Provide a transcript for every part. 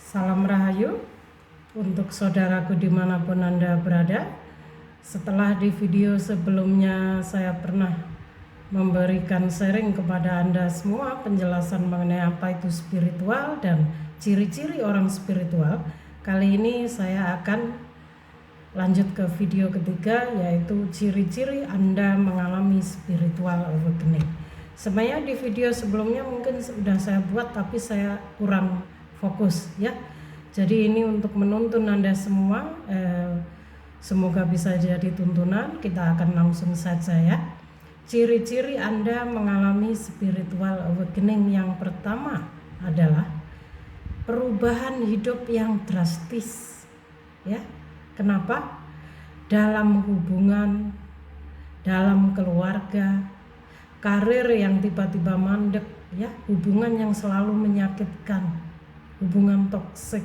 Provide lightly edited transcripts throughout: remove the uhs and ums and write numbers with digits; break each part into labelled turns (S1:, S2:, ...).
S1: Salam Rahayu untuk saudaraku dimanapun Anda berada. Setelah di video sebelumnya saya pernah memberikan sharing kepada Anda semua penjelasan mengenai apa itu spiritual dan ciri-ciri orang spiritual, kali ini saya akan lanjut ke video ketiga, yaitu ciri-ciri Anda mengalami spiritual awakening. Sebenarnya di video sebelumnya mungkin sudah saya buat, tapi saya kurang fokus ya. Jadi ini untuk menuntun Anda semua, semoga bisa jadi tuntunan. Kita akan langsung saja ya. Ciri-ciri Anda mengalami spiritual awakening yang pertama adalah perubahan hidup yang drastis ya. Kenapa? Dalam hubungan, dalam keluarga, karir yang tiba-tiba mandek ya, hubungan yang selalu menyakitkan, hubungan toksik,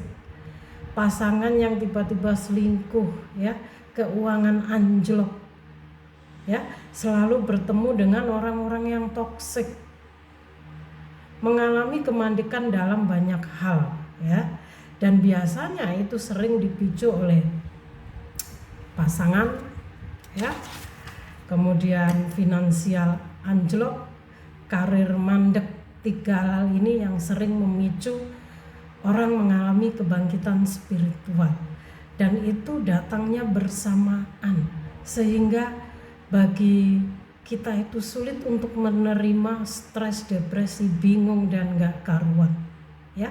S1: pasangan yang tiba-tiba selingkuh ya, keuangan anjlok ya, selalu bertemu dengan orang-orang yang toksik, mengalami kemandikan dalam banyak hal ya. Dan biasanya itu sering dipicu oleh pasangan ya, kemudian finansial anjlok, karir mandek. Tiga hal ini yang sering memicu orang mengalami kebangkitan spiritual, dan itu datangnya bersamaan sehingga bagi kita itu sulit untuk menerima stres, depresi, bingung dan gak karuan ya.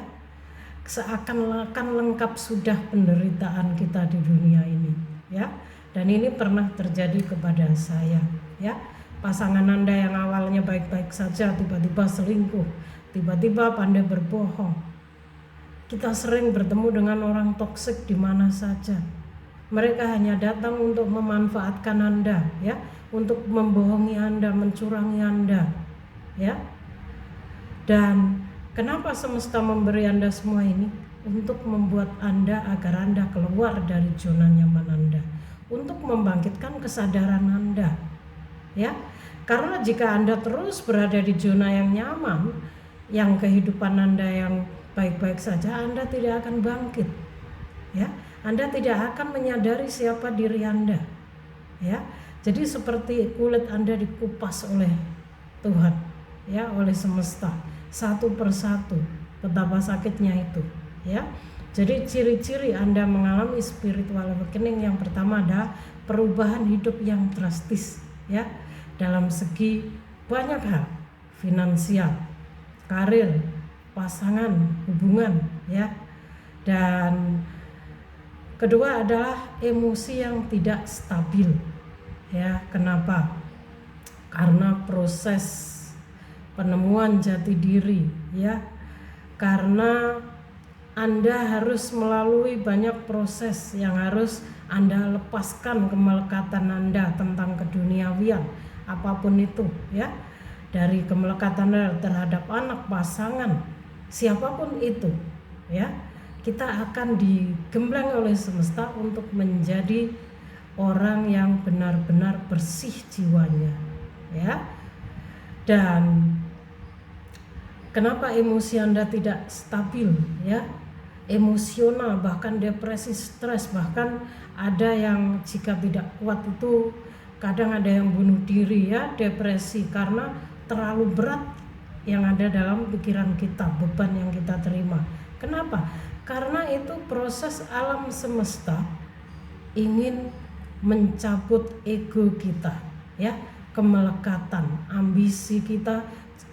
S1: Seakan-akan lengkap sudah penderitaan kita di dunia ini ya. Dan ini pernah terjadi kepada saya ya. Pasangan Anda yang awalnya baik-baik saja tiba-tiba selingkuh, tiba-tiba pandai berbohong. Kita sering bertemu dengan orang toksik di mana saja. Mereka hanya datang untuk memanfaatkan Anda ya, untuk membohongi Anda, mencurangi Anda ya. Dan kenapa semesta memberi Anda semua ini? Untuk membuat Anda agar Anda keluar dari zona nyaman Anda, untuk membangkitkan kesadaran Anda ya. Karena jika Anda terus berada di zona yang nyaman, yang kehidupan Anda yang baik-baik saja, Anda tidak akan bangkit ya. Anda tidak akan menyadari siapa diri Anda ya. Jadi seperti kulit Anda dikupas oleh Tuhan ya, oleh semesta satu persatu. Betapa sakitnya itu ya. Jadi ciri-ciri Anda mengalami spiritual awakening yang pertama adalah perubahan hidup yang drastis ya, dalam segi banyak hal, finansial, karir, pasangan, hubungan ya. Dan kedua adalah emosi yang tidak stabil ya. Kenapa? Karena proses penemuan jati diri ya. Karena Anda harus melalui banyak proses yang harus Anda lepaskan kemelekatan Anda tentang keduniawian, apapun itu ya. Dari kemelekatan Anda terhadap anak, pasangan, siapapun itu ya. Kita akan digembleng oleh semesta untuk menjadi orang yang benar-benar bersih jiwanya ya. Dan kenapa emosi Anda tidak stabil ya? Emosional, bahkan depresi, stres, bahkan ada yang jika tidak kuat itu kadang ada yang bunuh diri ya, depresi, karena terlalu berat yang ada dalam pikiran kita, beban yang kita terima. Kenapa? Karena itu proses alam semesta ingin mencabut ego kita ya, kemelekatan, ambisi kita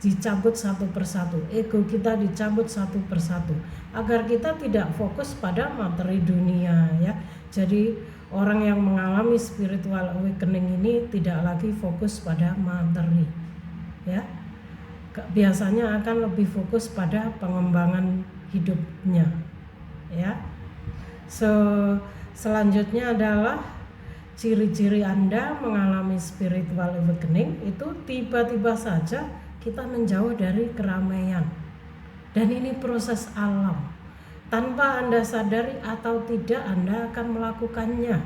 S1: dicabut satu persatu, ego kita dicabut satu persatu, agar kita tidak fokus pada materi dunia ya. Jadi orang yang mengalami spiritual awakening ini tidak lagi fokus pada materi ya. Biasanya akan lebih fokus pada pengembangan hidupnya ya. Selanjutnya adalah ciri-ciri Anda mengalami spiritual awakening itu tiba-tiba saja kita menjauh dari keramaian. Dan ini proses alam. Tanpa Anda sadari atau tidak, Anda akan melakukannya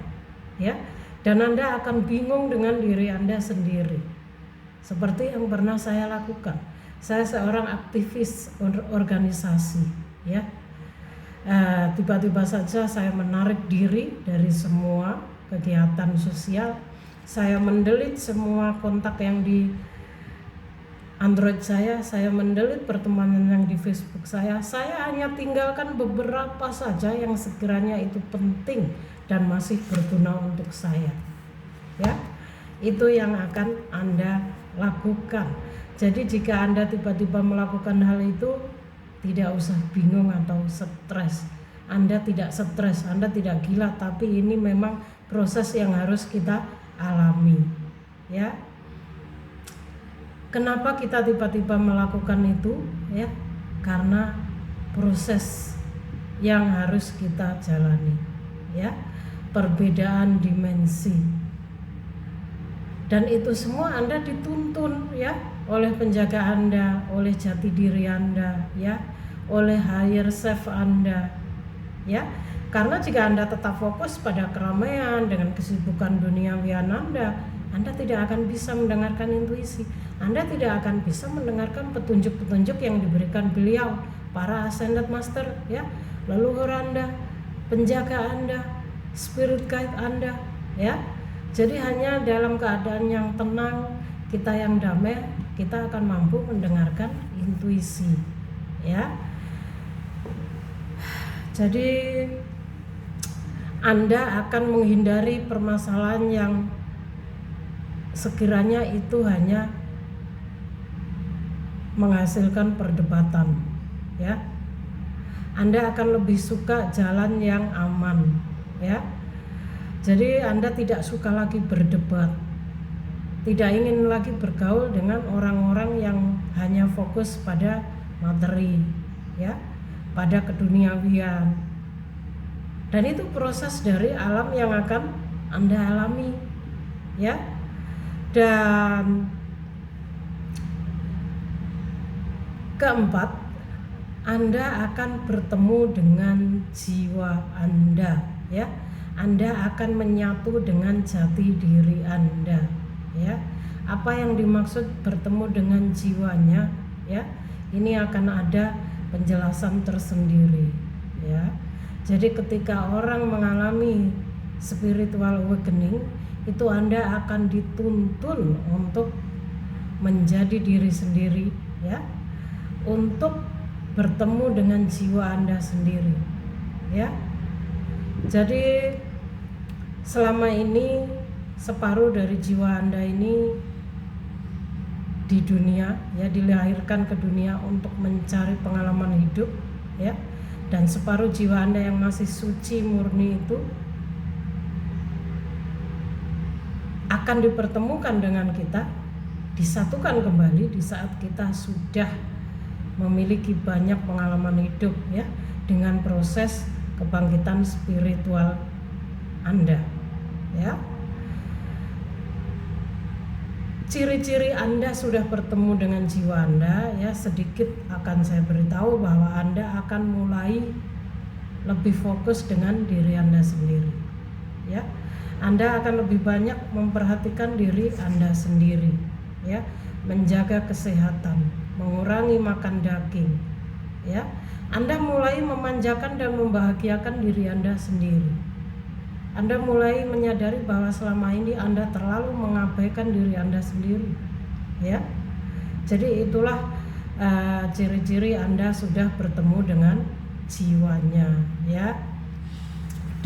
S1: ya. Dan Anda akan bingung dengan diri Anda sendiri. Seperti yang pernah saya lakukan. Saya seorang aktivis organisasi ya. tiba-tiba saja saya menarik diri dari semua kegiatan sosial. Saya mendelete semua kontak yang di Android saya mendelete pertemanan yang di Facebook saya hanya tinggalkan beberapa saja yang sekiranya itu penting dan masih berguna untuk saya. Ya, itu yang akan Anda lakukan. Jadi jika Anda tiba-tiba melakukan hal itu, tidak usah bingung atau stres. Anda tidak stres, Anda tidak gila, tapi ini memang proses yang harus kita alami. Ya. Kenapa kita tiba-tiba melakukan itu? Ya, karena proses yang harus kita jalani. Ya, perbedaan dimensi. Dan itu semua Anda dituntun ya oleh penjaga Anda, oleh jati diri Anda, ya, oleh higher self Anda, ya. Karena jika Anda tetap fokus pada keramaian dengan kesibukan duniawian Anda tidak akan bisa mendengarkan intuisi. Anda tidak akan bisa mendengarkan petunjuk-petunjuk yang diberikan beliau, para ascended master, ya, leluhur Anda, penjaga Anda, spirit guide Anda, ya. Jadi hanya dalam keadaan yang tenang, kita yang damai, kita akan mampu mendengarkan intuisi, ya. Jadi Anda akan menghindari permasalahan yang sekiranya itu hanya menghasilkan perdebatan, ya. Anda akan lebih suka jalan yang aman, ya. Jadi Anda tidak suka lagi berdebat, tidak ingin lagi bergaul dengan orang-orang yang hanya fokus pada materi, ya, pada keduniawian. Dan itu proses dari alam yang akan Anda alami, ya. Dan keempat, Anda akan bertemu dengan jiwa Anda, ya. Anda akan menyatu dengan jati diri Anda, ya. Apa yang dimaksud bertemu dengan jiwanya, ya, ini akan ada penjelasan tersendiri, ya. Jadi ketika orang mengalami spiritual awakening, itu Anda akan dituntun untuk menjadi diri sendiri, ya, untuk bertemu dengan jiwa Anda sendiri, ya. Jadi selama ini separuh dari jiwa Anda ini di dunia, ya, dilahirkan ke dunia untuk mencari pengalaman hidup, ya. Dan separuh jiwa Anda yang masih suci murni itu akan dipertemukan dengan kita, disatukan kembali di saat kita sudah memiliki banyak pengalaman hidup, ya, dengan proses kebangkitan spiritual Anda, ya. Ciri-ciri Anda sudah bertemu dengan jiwa Anda, ya, sedikit akan saya beritahu bahwa Anda akan mulai lebih fokus dengan diri Anda sendiri, ya. Anda akan lebih banyak memperhatikan diri Anda sendiri, ya, menjaga kesehatan, mengurangi makan daging, ya. Anda mulai memanjakan dan membahagiakan diri Anda sendiri. Anda mulai menyadari bahwa selama ini Anda terlalu mengabaikan diri Anda sendiri, ya. Jadi itulah ciri-ciri Anda sudah bertemu dengan jiwanya, ya.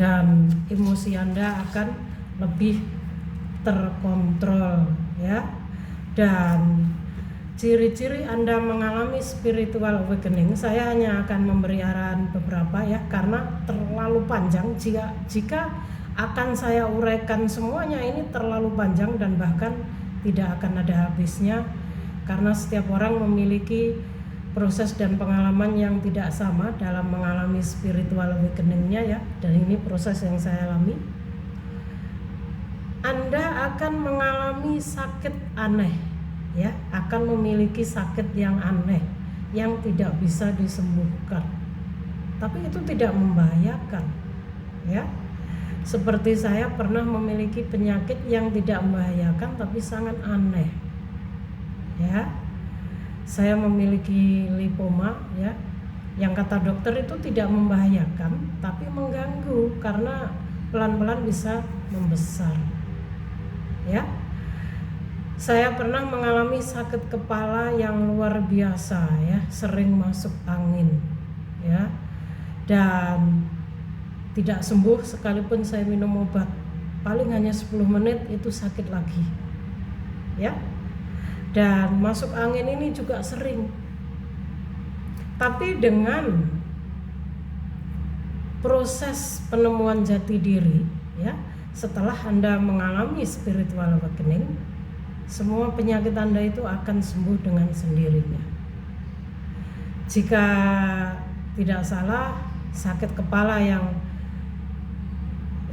S1: Dan emosi Anda akan lebih terkontrol, ya. Dan ciri-ciri Anda mengalami spiritual awakening, saya hanya akan memberi arahan beberapa, ya, karena terlalu panjang. Jika akan saya uraikan semuanya, ini terlalu panjang dan bahkan tidak akan ada habisnya, karena setiap orang memiliki proses dan pengalaman yang tidak sama dalam mengalami spiritual awakeningnya, ya. Dan ini proses yang saya alami. Anda akan mengalami sakit aneh, ya, akan memiliki sakit yang aneh yang tidak bisa disembuhkan, tapi itu tidak membahayakan, ya. Seperti saya pernah memiliki penyakit yang tidak membahayakan tapi sangat aneh, ya. Saya memiliki lipoma, ya, Yang kata dokter itu tidak membahayakan, tapi mengganggu karena pelan-pelan bisa membesar. Ya. Saya pernah mengalami sakit kepala yang luar biasa ya, sering masuk angin ya. Dan tidak sembuh sekalipun saya minum obat. Paling hanya 10 menit itu sakit lagi. Ya. Dan masuk angin ini juga sering. Tapi dengan proses penemuan jati diri ya, setelah Anda mengalami spiritual awakening, semua penyakit Anda itu akan sembuh dengan sendirinya. Jika tidak salah, sakit kepala yang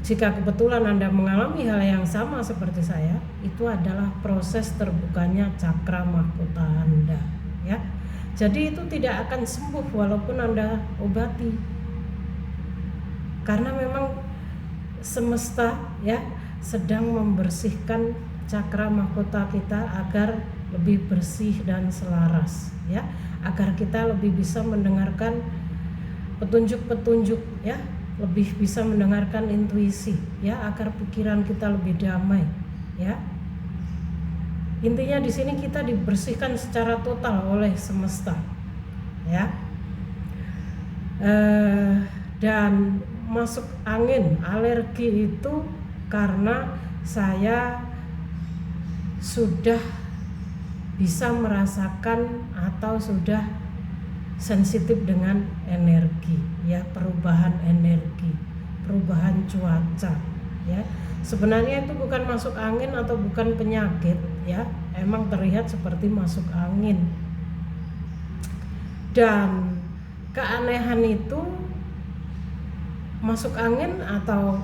S1: jika kebetulan Anda mengalami hal yang sama seperti saya, itu adalah proses terbukanya cakra mahkota Anda ya. Jadi itu tidak akan sembuh walaupun Anda obati. Karena memang semesta ya sedang membersihkan cakra mahkota kita agar lebih bersih dan selaras ya, agar kita lebih bisa mendengarkan petunjuk-petunjuk ya, lebih bisa mendengarkan intuisi ya, agar pikiran kita lebih damai ya. Intinya di sini kita dibersihkan secara total oleh semesta ya. Dan masuk angin, alergi itu karena saya sudah bisa merasakan atau sudah sensitif dengan energi ya, perubahan energi, perubahan cuaca ya. Sebenarnya itu bukan masuk angin atau bukan penyakit ya, emang terlihat seperti masuk angin. Dan keanehan itu masuk angin atau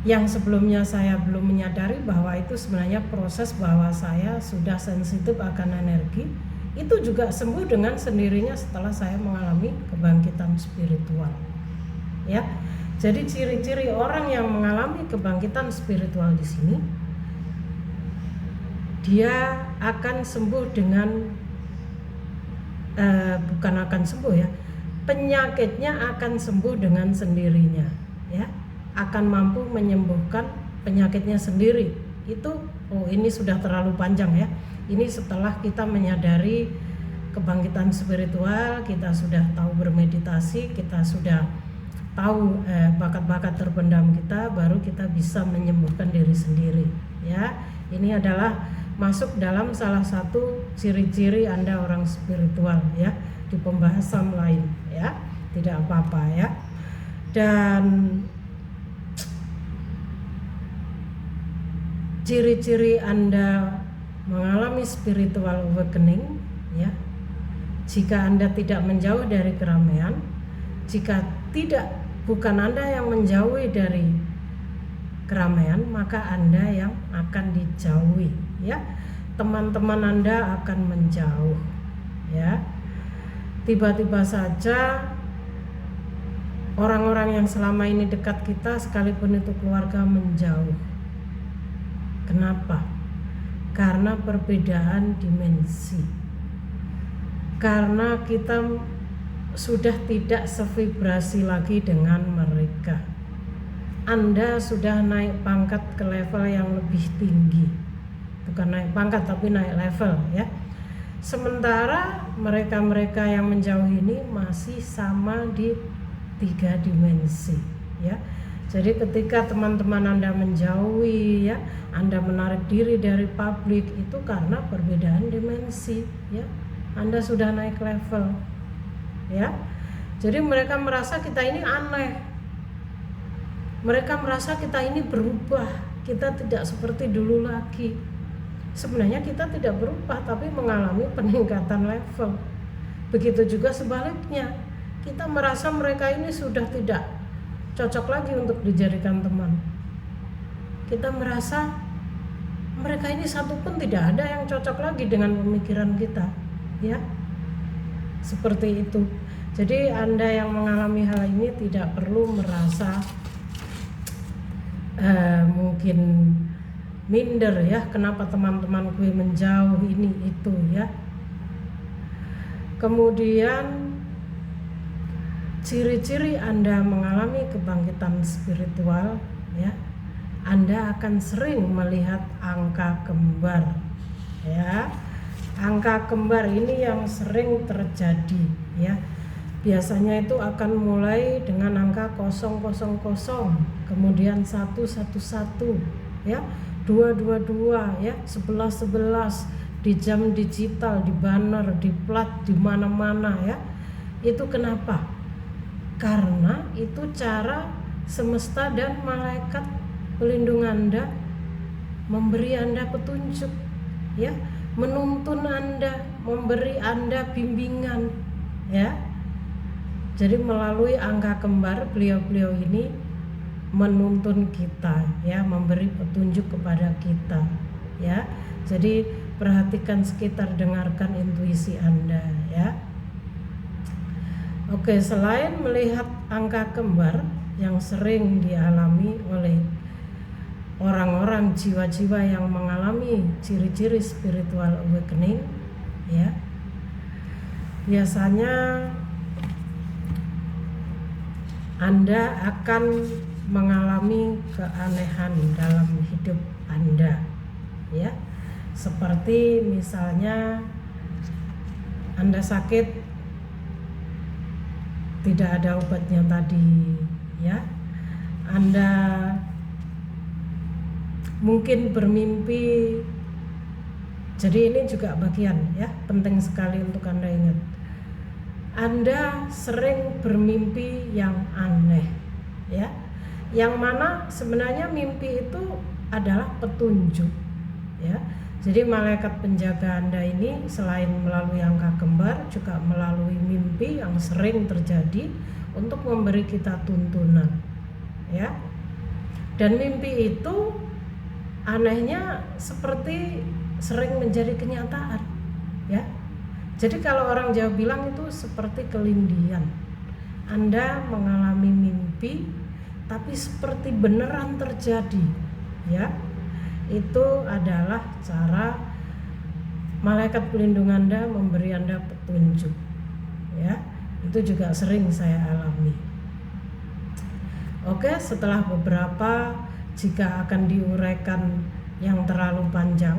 S1: yang sebelumnya saya belum menyadari bahwa itu sebenarnya proses bahwa saya sudah sensitif akan energi, itu juga sembuh dengan sendirinya setelah saya mengalami kebangkitan spiritual ya. Jadi ciri-ciri orang yang mengalami kebangkitan spiritual di sini, dia akan sembuh dengan bukan akan sembuh ya, penyakitnya akan sembuh dengan sendirinya ya, akan mampu menyembuhkan penyakitnya sendiri. Itu ini sudah terlalu panjang ya. Ini setelah kita menyadari kebangkitan spiritual, kita sudah tahu bermeditasi, kita sudah tahu bakat-bakat terpendam kita, baru kita bisa menyembuhkan diri sendiri ya. Ini adalah masuk dalam salah satu ciri-ciri Anda orang spiritual ya, di pembahasan lain ya, tidak apa-apa ya. Dan ciri-ciri Anda mengalami spiritual awakening ya, jika Anda tidak menjauh dari keramaian, jika bukan Anda yang menjauhi dari keramaian, maka Anda yang akan dijauhi ya. Teman-teman Anda akan menjauh ya. Tiba-tiba saja orang-orang yang selama ini dekat kita, sekalipun itu keluarga, menjauh. Kenapa? Karena perbedaan dimensi. Karena kita sudah tidak sevibrasi lagi dengan mereka. Anda sudah naik pangkat ke level yang lebih tinggi. Bukan naik pangkat tapi naik level ya. Sementara mereka-mereka yang menjauh ini masih sama di 3 dimensi ya. Jadi ketika teman-teman Anda menjauhi ya, Anda menarik diri dari publik, itu karena perbedaan dimensi ya. Anda sudah naik level ya. Jadi mereka merasa kita ini aneh. Mereka merasa kita ini berubah, kita tidak seperti dulu lagi. Sebenarnya kita tidak berubah, tapi mengalami peningkatan level. Begitu juga sebaliknya, kita merasa mereka ini sudah tidak cocok lagi untuk dijadikan teman. Kita merasa mereka ini satu pun tidak ada yang cocok lagi dengan pemikiran kita ya. Seperti itu. Jadi Anda yang mengalami hal ini tidak perlu merasa mungkin minder ya, kenapa teman-teman gue menjauh ini itu ya. Kemudian ciri-ciri Anda mengalami kebangkitan spiritual, ya, Anda akan sering melihat angka kembar, ya. Angka kembar ini yang sering terjadi, ya. Biasanya itu akan mulai dengan angka 000, kemudian 111, ya, 222, ya, 1111 di jam digital, di banner, di plat, di mana-mana, ya. Itu kenapa? Karena itu cara semesta dan malaikat pelindung Anda memberi Anda petunjuk, ya, menuntun Anda, memberi Anda bimbingan, ya. Jadi melalui angka kembar beliau-beliau ini menuntun kita, ya, memberi petunjuk kepada kita, ya. Jadi perhatikan sekitar, dengarkan intuisi Anda, ya. Oke, selain melihat angka kembar yang sering dialami oleh orang-orang jiwa-jiwa yang mengalami ciri-ciri spiritual awakening, ya, biasanya Anda akan mengalami keanehan dalam hidup Anda, ya. Seperti misalnya Anda sakit, tidak ada obatnya tadi, ya. Anda mungkin bermimpi. Jadi ini juga bagian, ya, penting sekali untuk Anda ingat. Anda sering bermimpi yang aneh, ya. Yang mana sebenarnya mimpi itu adalah petunjuk, ya. Jadi malaikat penjaga Anda ini selain melalui angka kembar juga melalui mimpi yang sering terjadi untuk memberi kita tuntunan, ya. Dan mimpi itu anehnya seperti sering menjadi kenyataan, ya. Jadi kalau orang Jawa bilang itu seperti kelindian. Anda mengalami mimpi tapi seperti beneran terjadi, ya. Itu adalah cara malaikat pelindung Anda memberi Anda petunjuk, ya. Itu juga sering saya alami. Oke, setelah beberapa, jika akan diuraikan yang terlalu panjang,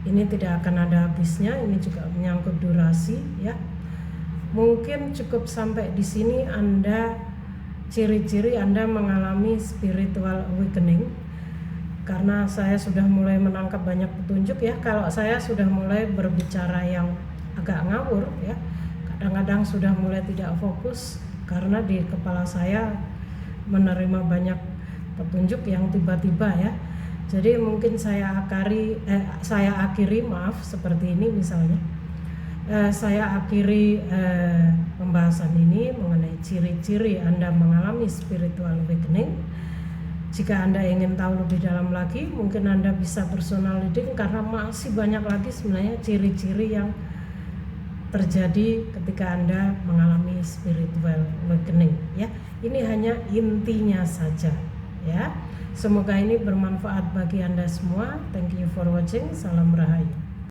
S1: ini tidak akan ada habisnya. Ini juga menyangkut durasi, ya. Mungkin cukup sampai di sini Anda, ciri-ciri Anda mengalami spiritual awakening. Karena saya sudah mulai menangkap banyak petunjuk, ya. Kalau saya sudah mulai berbicara yang agak ngawur, ya, kadang-kadang sudah mulai tidak fokus karena di kepala saya menerima banyak petunjuk yang tiba-tiba, ya. Jadi mungkin saya akhiri maaf seperti ini misalnya. Saya akhiri pembahasan ini mengenai ciri-ciri Anda mengalami spiritual awakening. Jika Anda ingin tahu lebih dalam lagi, mungkin Anda bisa personal reading karena masih banyak lagi sebenarnya ciri-ciri yang terjadi ketika Anda mengalami spiritual awakening, ya. Ini hanya intinya saja, ya. Semoga ini bermanfaat bagi Anda semua. Thank you for watching. Salam Rahayu.